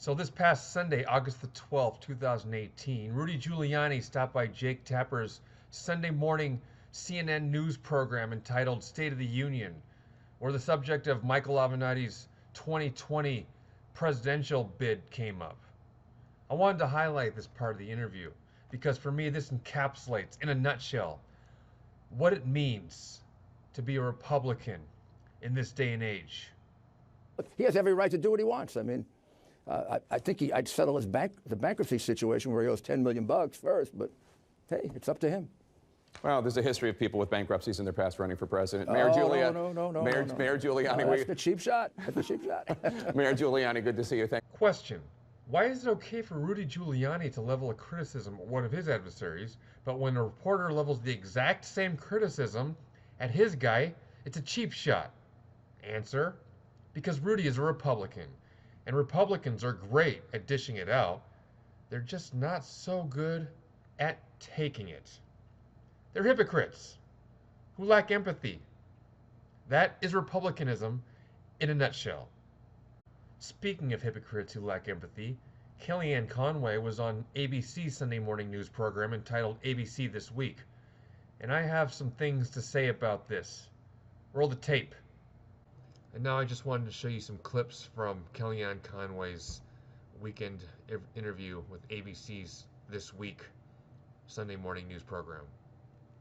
So this past Sunday, August the 12th, 2018, Rudy Giuliani stopped by Jake Tapper's Sunday morning CNN news program entitled State of the Union, where the subject of Michael Avenatti's 2020 presidential bid came up. I wanted to highlight this part of the interview because for me this encapsulates, in a nutshell, what it means to be a Republican in this day and age. He has every right to do what he wants. I mean, I think I'd settle the bankruptcy situation where he owes $10 million first, but hey, it's up to him. Well, there's a history of people with bankruptcies in their past running for president. Mayor No. Mayor Giuliani. No, that's the cheap shot. That's the cheap shot. Mayor Giuliani, good to see you. Question. Why is it okay for Rudy Giuliani to level a criticism at one of his adversaries, but when a reporter levels the exact same criticism at his guy, it's a cheap shot? Answer. Because Rudy is a Republican, and Republicans are great at dishing it out. They're just not so good at taking it. They're hypocrites who lack empathy. That is Republicanism in a nutshell. Speaking of hypocrites who lack empathy, Kellyanne Conway was on ABC's Sunday morning news program entitled ABC This Week, and I have some things to say about this. Roll the tape. And now I just wanted to show you some clips from Kellyanne Conway's weekend interview with ABC's This Week Sunday morning news program.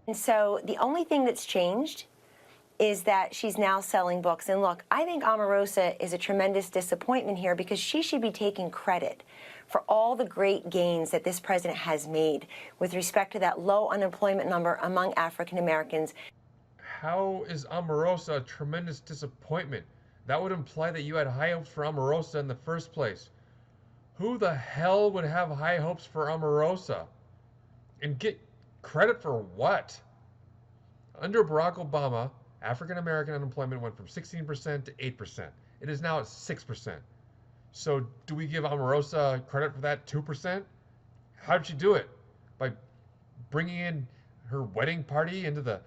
And so the only thing that's changed is that she's now selling books. And look, I think Omarosa is a tremendous disappointment here because she should be taking credit for all the great gains that this president has made with respect to that low unemployment number among African Americans. How is Omarosa a tremendous disappointment? That would imply that you had high hopes for Omarosa in the first place. Who the hell would have high hopes for Omarosa? And get credit for what? Under Barack Obama, African American unemployment went from 16% to 8%. It is now at 6%. So do we give Omarosa credit for that 2%? How did she do it? By bringing in her wedding party into the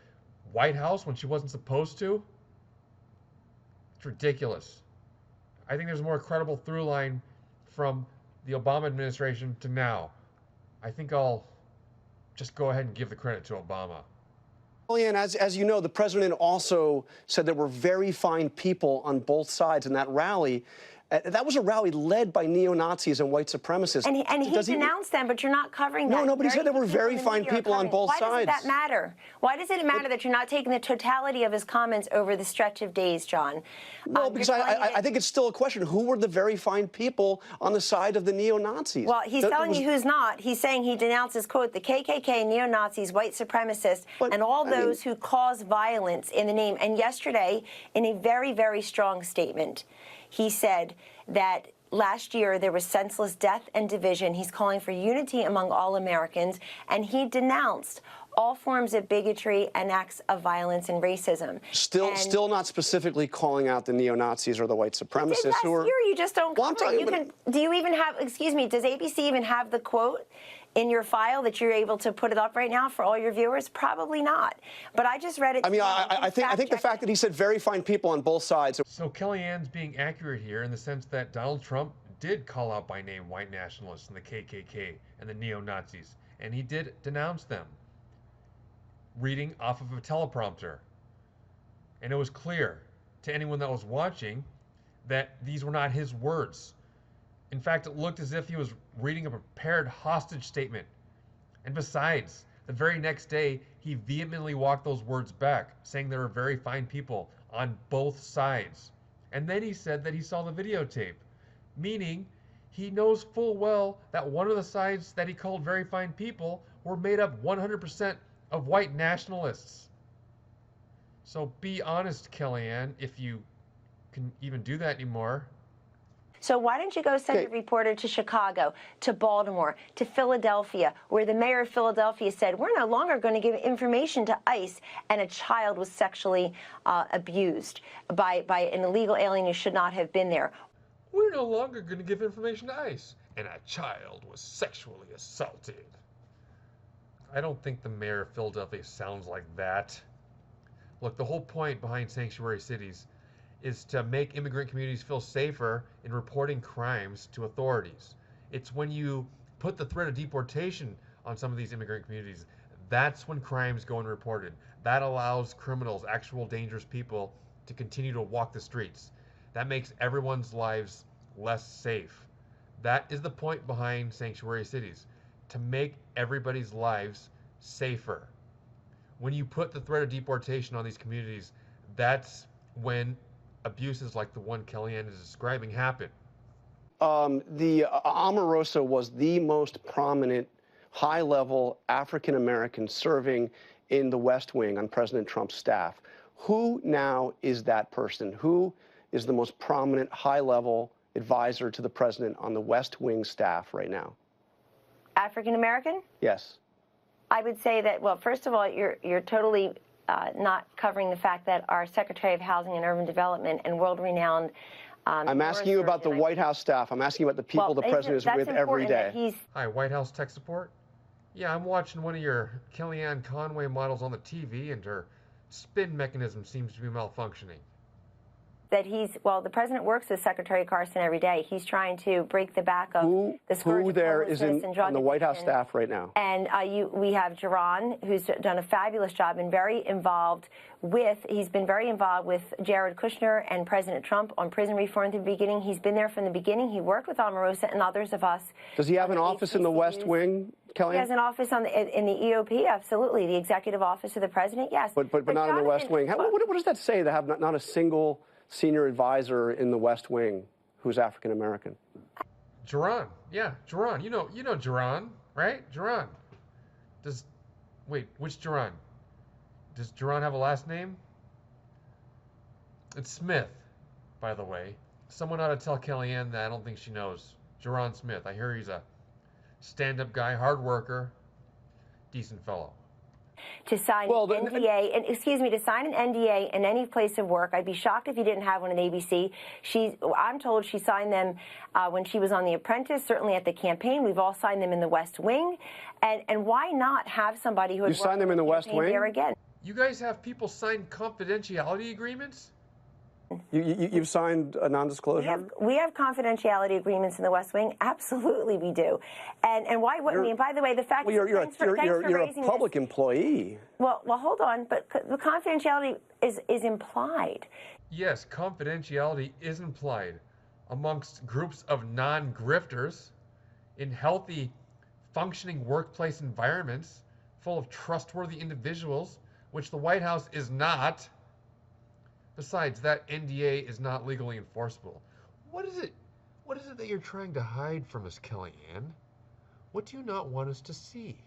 White House when she wasn't supposed to? It's ridiculous. I think there's a more credible through line from the Obama administration to now. I think I'll just go ahead and give the credit to Obama. Kellyanne, as you know, the president also said there were very fine people on both sides in that rally. That was a rally led by neo-Nazis and white supremacists. And he denounced them, but you're not covering that. No, but he said there were very fine people on both sides. Why does that matter? Why does it matter that you're not taking the totality of his comments over the stretch of days, John? Well, because I think it's still a question. Who were the very fine people on the side of the neo-Nazis? Well, he's telling you who's not. He's saying he denounces, quote, the KKK, neo-Nazis, white supremacists, and all those who cause violence in the name. And yesterday, in a very, very strong statement, he said that last year there was senseless death and division. He's calling for unity among all Americans, and he denounced all forms of bigotry and acts of violence and racism. Still not specifically calling out the neo-Nazis or the white supremacists who are... You just don't cover it. Do you even have, excuse me, does ABC even have the quote in your file that you're able to put it up right now for all your viewers? Probably not. But I just read it. I mean, I think the fact that he said very fine people on both sides. So Kellyanne's being accurate here in the sense that Donald Trump did call out by name white nationalists and the KKK and the neo-Nazis, and he did denounce them, reading off of a teleprompter. And it was clear to anyone that was watching that these were not his words. In fact, it looked as if he was reading a prepared hostage statement. And besides, the very next day, he vehemently walked those words back, saying there were very fine people on both sides. And then he said that he saw the videotape, meaning he knows full well that one of the sides that he called very fine people were made up 100% of white nationalists. So be honest, Kellyanne, if you can even do that anymore. So why don't you go send a reporter to Chicago, to Baltimore, to Philadelphia, where the mayor of Philadelphia said, we're no longer going to give information to ICE, and a child was sexually abused by an illegal alien who should not have been there. We're no longer going to give information to ICE, and a child was sexually assaulted. I don't think the mayor of Philadelphia sounds like that. Look, the whole point behind sanctuary cities is to make immigrant communities feel safer in reporting crimes to authorities. It's when you put the threat of deportation on some of these immigrant communities, that's when crimes go unreported. That allows criminals, actual dangerous people, to continue to walk the streets. That makes everyone's lives less safe. That is the point behind sanctuary cities, to make everybody's lives safer. When you put the threat of deportation on these communities, that's when abuses like the one Kellyanne is describing happen. The Omarosa was the most prominent high-level African-American serving in the West Wing on President Trump's staff. Who now is that person? Who is the most prominent high-level advisor to the president on the West Wing staff right now? African American? Yes. I would say that, well, first of all, you're totally not covering the fact that our Secretary of Housing and Urban Development and world-renowned I'm asking you about the White House staff. I'm asking you about the people the president is with every day. Hi, White House tech support? Yeah, I'm watching one of your Kellyanne Conway models on the TV, and her spin mechanism seems to be malfunctioning. That the president works with Secretary Carson every day. He's trying to break the back of the scourge who of there is on the White House addiction. staff right now? And we have Jerron, who's done a fabulous job and he's been very involved with Jared Kushner and President Trump on prison reform from the beginning. He's been there from the beginning. He worked with Omarosa and others of us. Does he have an office in the West Wing, Kellyanne? He has an office in the EOP, absolutely. The Executive Office of the President, yes. But not in the West Wing. What does that say to have not a single senior advisor in the West Wing who's African American? Jerron, yeah, Jerron. You know Jerron, right? Jerron. Which Jerron? Does Jerron have a last name? It's Smith, by the way. Someone ought to tell Kellyanne that. I don't think she knows. Jerron Smith. I hear he's a stand-up guy, hard worker, decent fellow. To sign an NDA, to sign an NDA in any place of work. I'd be shocked if you didn't have one at ABC. I'm told she signed them when she was on The Apprentice, certainly at the campaign. We've all signed them in the West Wing. And why not have somebody who has signed them in the West Wing there again? You guys have people sign confidentiality agreements? You've signed a non-disclosure? We have confidentiality agreements in the West Wing. Absolutely, we do. And why wouldn't we? And by the way, the fact you're a public employee. Well, hold on. But the confidentiality is implied. Yes, confidentiality is implied amongst groups of non-grifters in healthy, functioning workplace environments full of trustworthy individuals, which the White House is not. Besides, that NDA is not legally enforceable. What is it that you're trying to hide from us, Kellyanne? What do you not want us to see?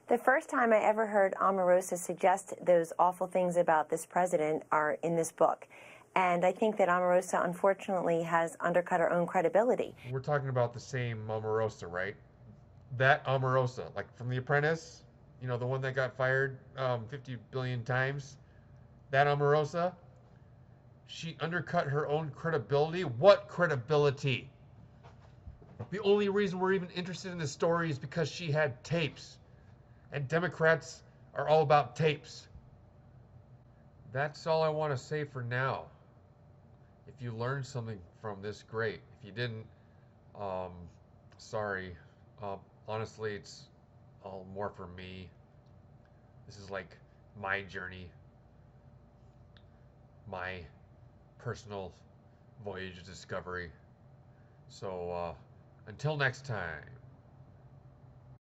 The first time I ever heard Omarosa suggest those awful things about this president are in this book. And I think that Omarosa, unfortunately, has undercut her own credibility. We're talking about the same Omarosa, right? That Omarosa, like from The Apprentice, you know, the one that got fired 50 billion times, that Omarosa, she undercut her own credibility. What credibility? The only reason we're even interested in this story is because she had tapes. And Democrats are all about tapes. That's all I want to say for now. If you learned something from this, great. If you didn't, sorry. Honestly, it's all more for me. This is like my journey, my personal voyage of discovery. So until next time.